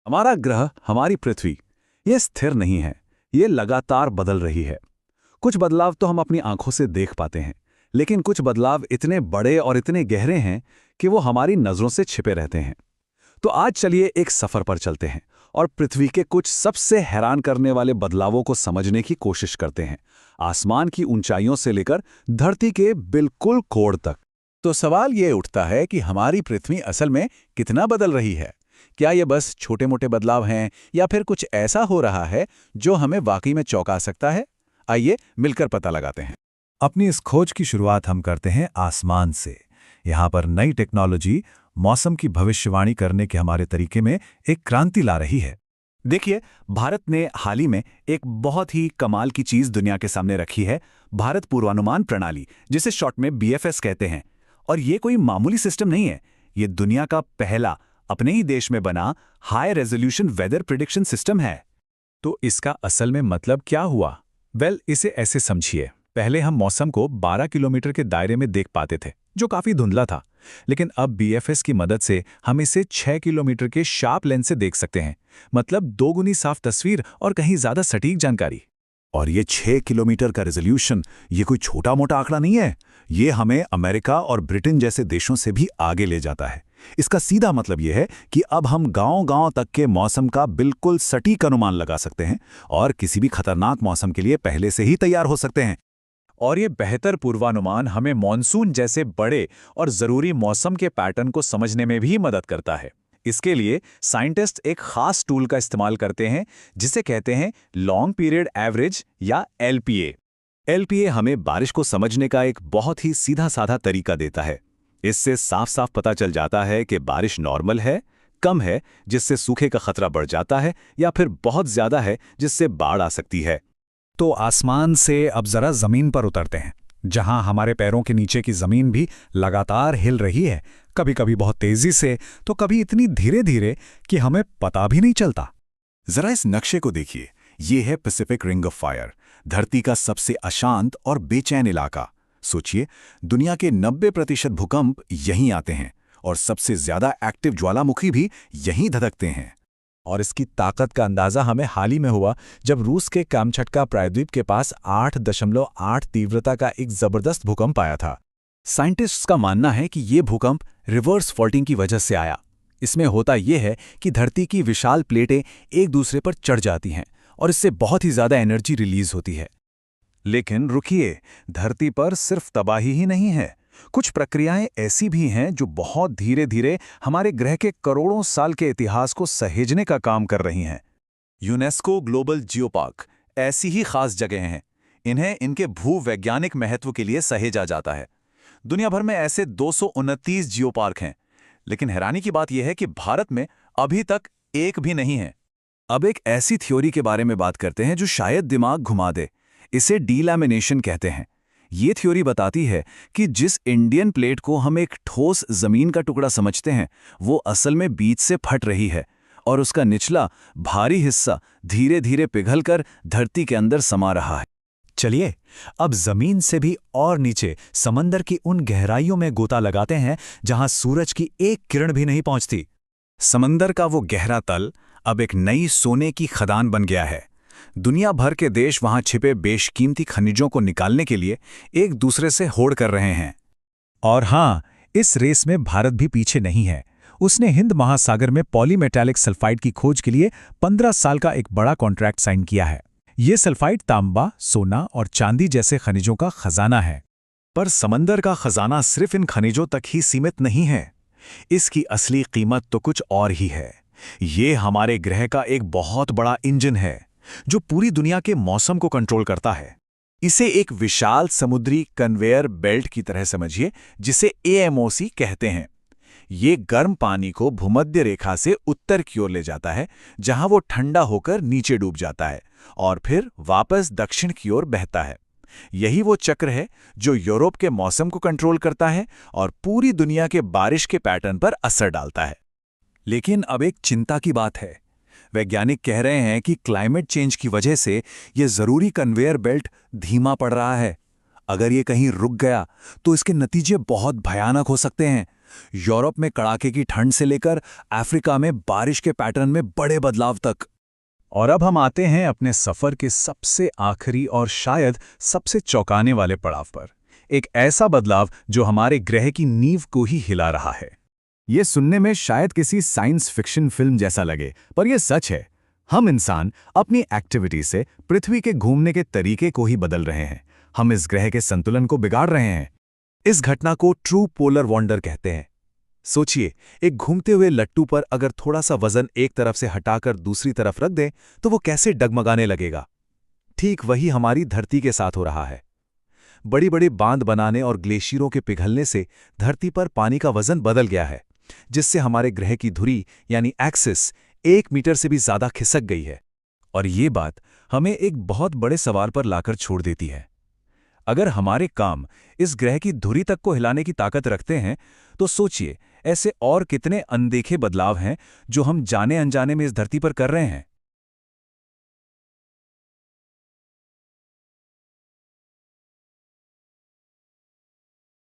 हमारा ग्रह, हमारी पृथ्वी, ये स्थिर नहीं है, ये लगातार बदल रही है। कुछ बदलाव तो हम अपनी आंखों से देख पाते हैं, लेकिन कुछ बदलाव इतने बड़े और इतने गहरे हैं कि वो हमारी नजरों से छिपे रहते हैं। तो आज चलिए एक सफर पर चलते हैं और पृथ्वी के कुछ सबसे हैरान करने वाले बदलावों को समझने की कोशिश करते हैं, आसमान की ऊंचाइयों से लेकर धरती के बिल्कुल कोण तक। तो सवाल ये उठता है कि हमारी पृथ्वी असल में कितना बदल रही है। क्या ये बस छोटे मोटे बदलाव हैं या फिर कुछ ऐसा हो रहा है जो हमें वाकई में चौंका सकता है? आइए मिलकर पता लगाते हैं। अपनी इस खोज की शुरुआत हम करते हैं आसमान से। यहाँ पर नई टेक्नोलॉजी मौसम की भविष्यवाणी करने के हमारे तरीके में एक क्रांति ला रही है। देखिए, भारत ने हाल ही में एक बहुत ही कमाल की चीज दुनिया के सामने रखी है, भारत पूर्वानुमान प्रणाली, जिसे शॉर्ट में BFS कहते हैं। और ये कोई मामूली सिस्टम नहीं है, ये दुनिया का पहला अपने ही देश में बना high resolution weather prediction system है। तो इसका असल में मतलब क्या हुआ? इसे ऐसे समझिए। पहले हम मौसम को 12 किलोमीटर के दायरे में देख पाते थे, जो काफी धुंधला था। लेकिन अब BFS की मदद से हम इसे 6 किलोमीटर के शार्प लेंस से देख सकते हैं। मतलब 2 गुनी साफ तस्वीर और कहीं ज्यादा सटीक जानकारी। और ये 6 किलोमीटर का रेजोल्यूशन, ये कोई छोटा मोटा आंकड़ा नहीं है। ये हमें अमेरिका और ब्रिटेन जैसे देशों से भी आगे ले जाता है। इसका सीधा मतलब यह है कि अब हम गांव-गांव तक के मौसम का बिल्कुल सटीक अनुमान लगा सकते हैं और किसी भी खतरनाक मौसम के लिए पहले से ही तैयार हो सकते हैं। और ये बेहतर पूर्वानुमान हमें मॉनसून जैसे बड़े और जरूरी मौसम के पैटर्न को समझने में भी मदद करता है। इसके लिए साइंटिस्ट एक खास टूल का इस्तेमाल करते हैं, जिसे कहते हैं लॉन्ग पीरियड एवरेज या LPA। LPA हमें बारिश को समझने का एक बहुत ही सीधा साधा तरीका देता है। इससे साफ साफ पता चल जाता है कि बारिश नॉर्मल है, कम है जिससे सूखे का खतरा बढ़ जाता है, या फिर बहुत ज्यादा है जिससे बाढ़ आ सकती है। तो आसमान से अब जरा जमीन पर उतरते हैं, जहां हमारे पैरों के नीचे की जमीन भी लगातार हिल रही है, कभी कभी बहुत तेजी से, तो कभी इतनी धीरे धीरे कि हमें पता भी नहीं चलता। जरा इस नक्शे को देखिए, ये है पैसिफिक रिंग ऑफ फायर, धरती का सबसे अशांत और बेचैन इलाका। सोचिए, दुनिया के 90% भूकंप यहीं आते हैं और सबसे ज्यादा एक्टिव ज्वालामुखी भी यहीं धधकते हैं। और इसकी ताकत का अंदाजा हमें हाल ही में हुआ जब रूस के कामचटका प्रायद्वीप के पास 8.8 तीव्रता का एक जबरदस्त भूकंप आया था। साइंटिस्ट्स का मानना है कि ये भूकंप रिवर्स फॉल्टिंग की वजह से आया। इसमें होता यह है कि धरती की विशाल प्लेटें एक दूसरे पर चढ़ जाती हैं और इससे बहुत ही ज्यादा एनर्जी रिलीज होती है। लेकिन रुकिए, धरती पर सिर्फ तबाही ही नहीं है, कुछ प्रक्रियाएं ऐसी भी हैं जो बहुत धीरे धीरे हमारे ग्रह के करोड़ों साल के इतिहास को सहेजने का काम कर रही हैं। यूनेस्को ग्लोबल जियोपार्क ऐसी ही खास जगह हैं। इन्हें इनके भूवैज्ञानिक महत्व के लिए सहेजा जाता है। दुनिया भर में ऐसे 229 जियोपार्क हैं, लेकिन हैरानी की बात यह है कि भारत में अभी तक एक भी नहीं है। अब एक ऐसी थ्योरी के बारे में बात करते हैं जो शायद दिमाग घुमा दे। इसे डीलैमिनेशन कहते हैं। ये थ्योरी बताती है कि जिस इंडियन प्लेट को हम एक ठोस जमीन का टुकड़ा समझते हैं, वो असल में बीच से फट रही है और उसका निचला भारी हिस्सा धीरे धीरे पिघलकर धरती के अंदर समा रहा है। चलिए अब जमीन से भी और नीचे समंदर की उन गहराइयों में गोता लगाते हैं जहां सूरज की एक किरण भी नहीं पहुंचती। समंदर का वो गहरा तल अब एक नई सोने की खदान बन गया है। दुनिया भर के देश वहां छिपे बेशकीमती खनिजों को निकालने के लिए एक दूसरे से होड़ कर रहे हैं। और हां, इस रेस में भारत भी पीछे नहीं है। उसने हिंद महासागर में पॉलीमेटालिक सल्फाइड की खोज के लिए 15 साल का एक बड़ा कॉन्ट्रैक्ट साइन किया है। ये सल्फाइड तांबा, सोना और चांदी जैसे खनिजों का खजाना है। पर समंदर का खजाना सिर्फ इन खनिजों तक ही सीमित नहीं है। इसकी असली कीमत तो कुछ और ही है। ये हमारे ग्रह का एक बहुत बड़ा इंजन है जो पूरी दुनिया के मौसम को कंट्रोल करता है। इसे एक विशाल समुद्री कन्वेयर बेल्ट की तरह समझिए, जिसे AMOC कहते हैं। ये गर्म पानी को भूमध्य रेखा से उत्तर की ओर ले जाता है, जहां वो ठंडा होकर नीचे डूब जाता है और फिर वापस दक्षिण की ओर बहता है। यही वो चक्र है जो यूरोप के मौसम को कंट्रोल करता है और पूरी दुनिया के बारिश के पैटर्न पर असर डालता है। लेकिन अब एक चिंता की बात है। वैज्ञानिक कह रहे हैं कि क्लाइमेट चेंज की वजह से यह जरूरी कन्वेयर बेल्ट धीमा पड़ रहा है। अगर ये कहीं रुक गया तो इसके नतीजे बहुत भयानक हो सकते हैं। यूरोप में कड़ाके की ठंड से लेकर अफ्रीका में बारिश के पैटर्न में बड़े बदलाव तक। और अब हम आते हैं अपने सफर के सबसे आखिरी और शायद सबसे चौंकाने वाले पड़ाव पर, एक ऐसा बदलाव जो हमारे ग्रह की नींव को ही हिला रहा है। ये सुनने में शायद किसी साइंस फिक्शन फिल्म जैसा लगे, पर यह सच है। हम इंसान अपनी एक्टिविटी से पृथ्वी के घूमने के तरीके को ही बदल रहे हैं। हम इस ग्रह के संतुलन को बिगाड़ रहे हैं। इस घटना को ट्रू पोलर वॉन्डर कहते हैं। सोचिए, एक घूमते हुए लट्टू पर अगर थोड़ा सा वजन एक तरफ से हटाकर दूसरी तरफ रख दें तो वो कैसे डगमगाने लगेगा। ठीक वही हमारी धरती के साथ हो रहा है। बड़ी बड़ी बांध बनाने और ग्लेशियरों के पिघलने से धरती पर पानी का वजन बदल गया है, जिससे हमारे ग्रह की धुरी यानी एक्सिस 1 मीटर से भी ज्यादा खिसक गई है। और ये बात हमें एक बहुत बड़े सवाल पर लाकर छोड़ देती है। अगर हमारे काम इस ग्रह की धुरी तक को हिलाने की ताकत रखते हैं, तो सोचिए ऐसे और कितने अनदेखे बदलाव हैं जो हम जाने अनजाने में इस धरती पर कर रहे हैं।